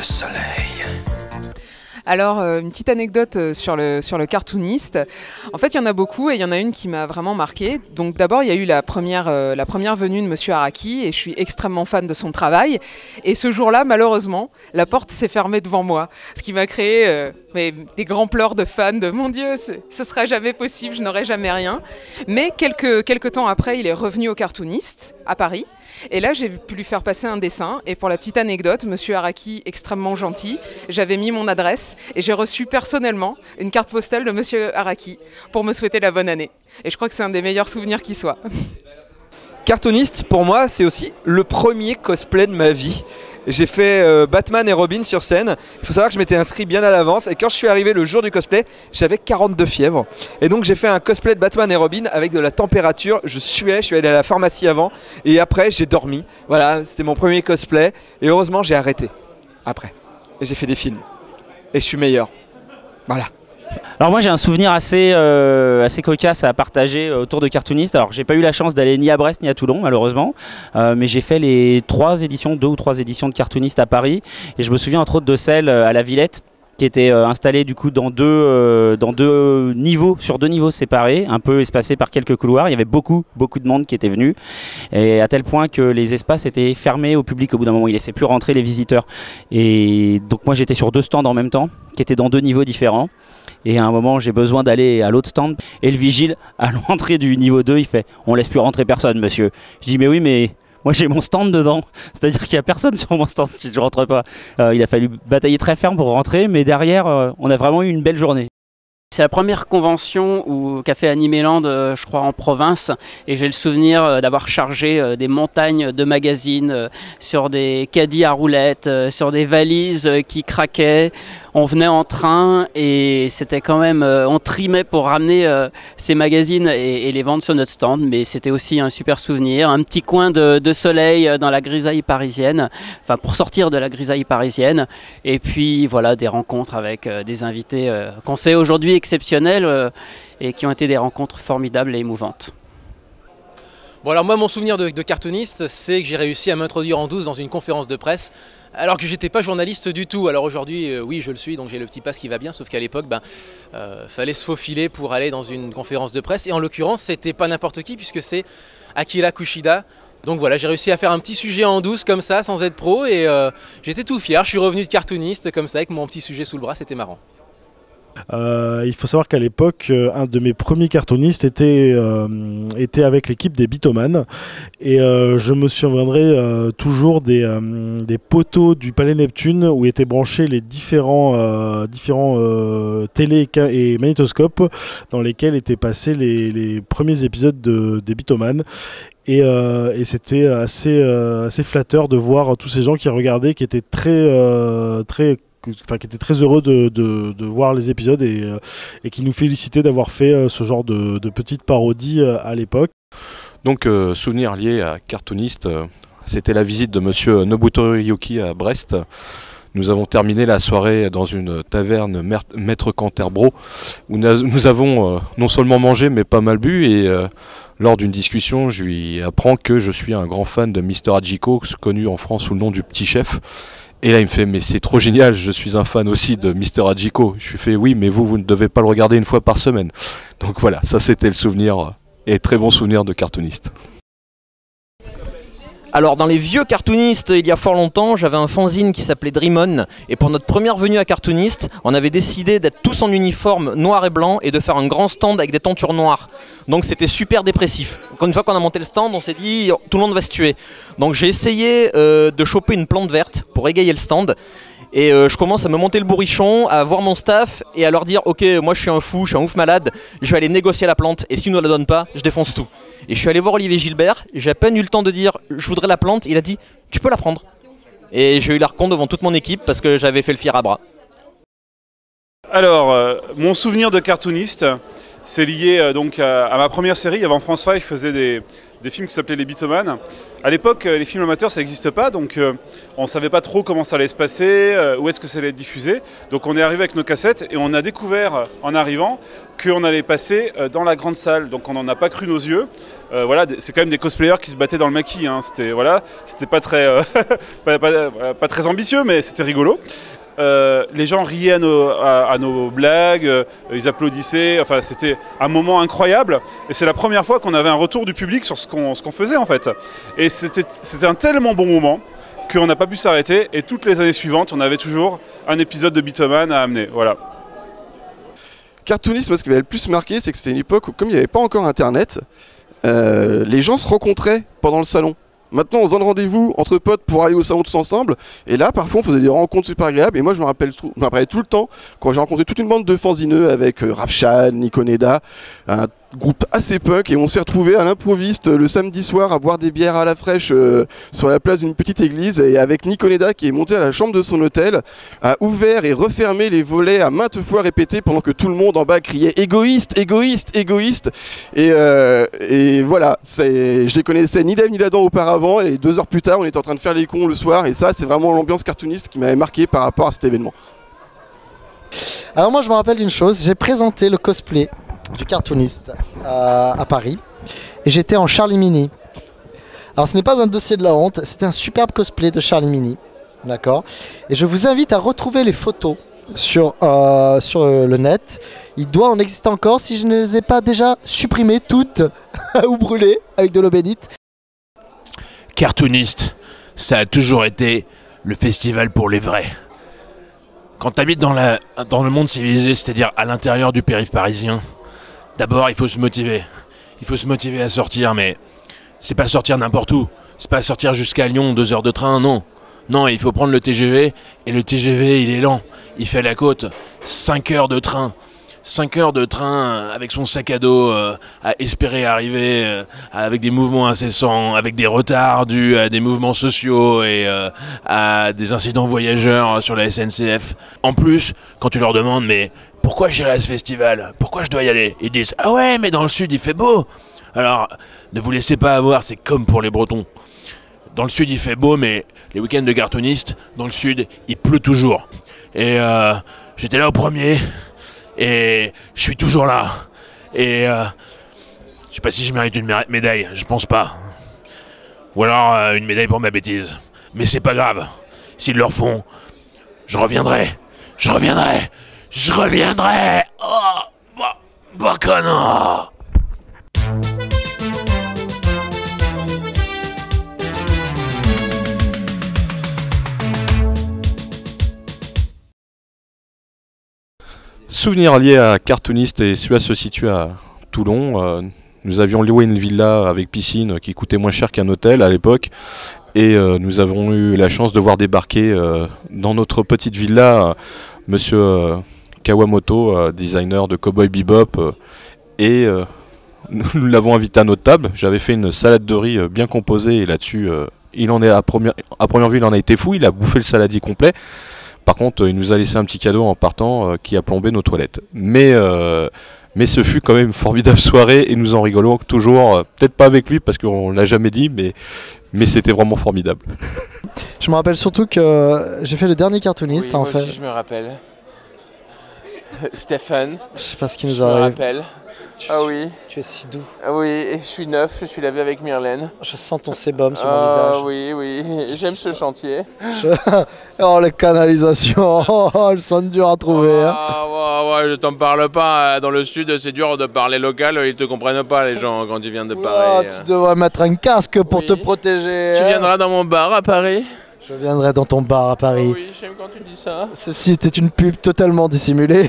soleil. Alors, une petite anecdote sur le cartooniste. En fait, il y en a beaucoup et il y en a une qui m'a vraiment marquée. Donc d'abord, il y a eu la première venue de Monsieur Araki et je suis extrêmement fan de son travail. Et ce jour-là, malheureusement, la porte s'est fermée devant moi. Ce qui m'a créé des grands pleurs de fans de « Mon Dieu, ce sera jamais possible, je n'aurai jamais rien ». Mais quelques temps après, il est revenu au cartooniste à Paris. Et là, j'ai pu lui faire passer un dessin. Et pour la petite anecdote, Monsieur Araki, extrêmement gentil, j'avais mis mon adresse et j'ai reçu personnellement une carte postale de Monsieur Araki pour me souhaiter la bonne année. Et je crois que c'est un des meilleurs souvenirs qui soit. Cartooniste, pour moi, c'est aussi le premier cosplay de ma vie. J'ai fait Batman et Robin sur scène. Il faut savoir que je m'étais inscrit bien à l'avance. Et quand je suis arrivé le jour du cosplay, j'avais 42 fièvres. Et donc j'ai fait un cosplay de Batman et Robin avec de la température. Je suais, je suis allé à la pharmacie avant. Et après, j'ai dormi. Voilà, c'était mon premier cosplay. Et heureusement, j'ai arrêté après. Et j'ai fait des films. Et je suis meilleur. Voilà. Alors moi j'ai un souvenir assez cocasse à partager autour de Cartoonist. Alors j'ai pas eu la chance d'aller ni à Brest ni à Toulon malheureusement, mais j'ai fait les 2 ou 3 éditions de Cartoonist à Paris et je me souviens entre autres de celle à la Villette qui était installée du coup dans deux niveaux, sur 2 niveaux séparés, un peu espacés par quelques couloirs. Il y avait beaucoup de monde qui était venu et à tel point que les espaces étaient fermés au public au bout d'un moment. Ils laissaient plus rentrer les visiteurs et donc moi j'étais sur 2 stands en même temps qui étaient dans 2 niveaux différents. Et à un moment, j'ai besoin d'aller à l'autre stand. Et le vigile, à l'entrée du niveau 2, il fait « On laisse plus rentrer personne, monsieur ». Je dis « Mais oui, mais moi j'ai mon stand dedans. C'est-à-dire qu'il n'y a personne sur mon stand si je ne rentre pas. » Il a fallu batailler très ferme pour rentrer, mais derrière, on a vraiment eu une belle journée. C'est la première convention qu'a fait Animeland, je crois, en province. Et j'ai le souvenir d'avoir chargé des montagnes de magazines sur des caddies à roulettes, sur des valises qui craquaient. On venait en train et c'était quand même... on trimait pour ramener ces magazines et les vendre sur notre stand. Mais c'était aussi un super souvenir. Un petit coin de soleil dans la grisaille parisienne. Enfin, pour sortir de la grisaille parisienne. Et puis, voilà, des rencontres avec des invités qu'on sait aujourd'hui exceptionnelles et qui ont été des rencontres formidables et émouvantes. Bon alors moi mon souvenir de cartooniste c'est que j'ai réussi à m'introduire en douce dans une conférence de presse alors que j'étais pas journaliste du tout. Alors aujourd'hui oui je le suis donc j'ai le petit pass qui va bien, sauf qu'à l'époque fallait se faufiler pour aller dans une conférence de presse et en l'occurrence c'était pas n'importe qui puisque c'est Akira Kushida. Donc voilà, j'ai réussi à faire un petit sujet en douce comme ça sans être pro et j'étais tout fier, je suis revenu de cartooniste comme ça avec mon petit sujet sous le bras, c'était marrant. Il faut savoir qu'à l'époque, un de mes premiers cartoonistes était avec l'équipe des Bitoman et je me souviendrai toujours des poteaux du Palais Neptune où étaient branchés les différents télé et magnétoscopes dans lesquels étaient passés les premiers épisodes des Bitoman. Et c'était assez flatteur de voir tous ces gens qui regardaient, qui étaient qui étaient très heureux de voir les épisodes et qui nous félicitaient d'avoir fait ce genre de petite parodie à l'époque. Donc souvenir lié à Cartoonist, c'était la visite de monsieur Nobuto Yuki à Brest. Nous avons terminé la soirée dans une taverne Maître Canterbro où nous avons non seulement mangé mais pas mal bu et lors d'une discussion je lui apprends que je suis un grand fan de Mister Hachiko, connu en France sous le nom du Petit Chef. Et là il me fait mais c'est trop génial, je suis un fan aussi de Mister Hachiko. Je lui fais oui mais vous ne devez pas le regarder 1 fois par semaine. Donc voilà, ça c'était le souvenir et très bon souvenir de Cartoonist. Alors dans les vieux cartoonistes, il y a fort longtemps, j'avais un fanzine qui s'appelait Dream On. Et pour notre première venue à Cartoonist, on avait décidé d'être tous en uniforme noir et blanc et de faire un grand stand avec des tentures noires. Donc c'était super dépressif. Une fois qu'on a monté le stand, on s'est dit tout le monde va se tuer. Donc j'ai essayé de choper une plante verte pour égayer le stand. Et je commence à me monter le bourrichon, à voir mon staff et à leur dire ok, moi je suis un fou, je suis un ouf malade, je vais aller négocier la plante et s'ils ne la donnent pas, je défonce tout. Et je suis allé voir Olivier Gilbert, j'ai à peine eu le temps de dire je voudrais la plante, il a dit tu peux la prendre. Et j'ai eu la recon devant toute mon équipe parce que j'avais fait le fier à bras. Alors, mon souvenir de cartooniste, C'est lié donc à ma première série. Avant France 5, je faisais des films qui s'appelaient Les Bitoman. À l'époque, les films amateurs, ça n'existe pas, donc on ne savait pas trop comment ça allait se passer, où est-ce que ça allait être diffusé. Donc on est arrivé avec nos cassettes et on a découvert en arrivant qu'on allait passer dans la grande salle. Donc on n'en a pas cru nos yeux. Voilà, c'est quand même des cosplayers qui se battaient dans le maquis. Hein. C'était voilà, pas très, pas très ambitieux, mais c'était rigolo. Les gens riaient à nos blagues, ils applaudissaient, enfin c'était un moment incroyable et c'est la première fois qu'on avait un retour du public sur ce qu'on faisait en fait. Et c'était un tellement bon moment qu'on n'a pas pu s'arrêter et toutes les années suivantes on avait toujours un épisode de Bitoman à amener. Voilà. Cartoonist, moi, ce qui m'avait le plus marqué, c'est que c'était une époque où comme il n'y avait pas encore internet, les gens se rencontraient pendant le salon. Maintenant, on se donne rendez-vous entre potes pour aller au salon tous ensemble. Et là, parfois, on faisait des rencontres super agréables. Et moi, je me rappelais tout le temps quand j'ai rencontré toute une bande de fanzineux avec Rafshan, Nikoneda, un groupe assez punk. Et on s'est retrouvés à l'improviste le samedi soir à boire des bières à la fraîche sur la place d'une petite église. Et avec Nikoneda qui est monté à la chambre de son hôtel, a ouvert et refermé les volets à maintes fois répétés pendant que tout le monde en bas criait « égoïste, égoïste, égoïste ». Et voilà, je les connaissais ni d'Ève ni d'Adam auparavant. Et 2 heures plus tard, on était en train de faire les cons le soir. Et ça, c'est vraiment l'ambiance cartooniste qui m'avait marqué par rapport à cet événement. Alors moi, je me rappelle d'une chose. J'ai présenté le cosplay du cartooniste à Paris. Et j'étais en Charlie Mini. Alors ce n'est pas un dossier de la honte. C'était un superbe cosplay de Charlie Mini. D'accord. Et je vous invite à retrouver les photos sur le net. Il doit en exister encore si je ne les ai pas déjà supprimées toutes ou brûlées avec de l'eau bénite. Cartoonist, ça a toujours été le festival pour les vrais. Quand t'habites dans le monde civilisé, c'est-à-dire à l'intérieur du périph' parisien, d'abord il faut se motiver. Il faut se motiver à sortir, mais c'est pas sortir n'importe où. C'est pas sortir jusqu'à Lyon, 2 heures de train, non. Non, il faut prendre le TGV, et le TGV il est lent. Il fait la côte, 5 heures de train. 5 heures de train avec son sac à dos à espérer arriver avec des mouvements incessants, avec des retards dus à des mouvements sociaux et à des incidents voyageurs sur la SNCF. En plus, quand tu leur demandes mais pourquoi j'irai à ce festival? Pourquoi je dois y aller? Ils disent ah ouais mais dans le sud il fait beau. Alors ne vous laissez pas avoir, c'est comme pour les Bretons. Dans le sud il fait beau mais les week-ends de cartoonistes, dans le sud il pleut toujours. Et j'étais là au premier. Et je suis toujours là. Et je sais pas si je mérite une médaille, je pense pas. Ou alors une médaille pour ma bêtise. Mais c'est pas grave. S'ils le refont, je reviendrai. Je reviendrai. Je reviendrai. Oh, bah connard. Souvenir lié à Cartoonist, et celui-là se situe à Toulon. Nous avions loué une villa avec piscine qui coûtait moins cher qu'un hôtel à l'époque. Et nous avons eu la chance de voir débarquer dans notre petite villa monsieur Kawamoto, designer de Cowboy Bebop. Et nous l'avons invité à notre table. J'avais fait une salade de riz bien composée et là-dessus, il en est à première vue, il en a été fou. Il a bouffé le saladier complet. Par contre, il nous a laissé un petit cadeau en partant qui a plombé nos toilettes. Mais ce fut quand même une formidable soirée et nous en rigolons toujours. Peut-être pas avec lui parce qu'on l'a jamais dit, mais c'était vraiment formidable. Je me rappelle surtout que j'ai fait le dernier cartooniste. Oui, en moi fait. aussi, je me rappelle. Stéphane. Je sais pas ce qui nous Je me arrive. rappelle. Ah oui. Tu es si doux. Ah oui, et je suis neuf, je suis lavé avec Myrlène. Je sens ton sébum sur mon visage. Ah oui, oui, j'aime ce chantier. Oh, les canalisations, elles sont dures à trouver. Hein. Ouais, je t'en parle pas. Dans le sud, c'est dur de parler local, ils te comprennent pas, les gens, quand tu viens de Paris. Tu devrais mettre un casque pour te protéger. Tu viendras dans mon bar à Paris? Je viendrai dans ton bar à Paris. Oui, j'aime quand tu dis ça. Ceci était une pub totalement dissimulée.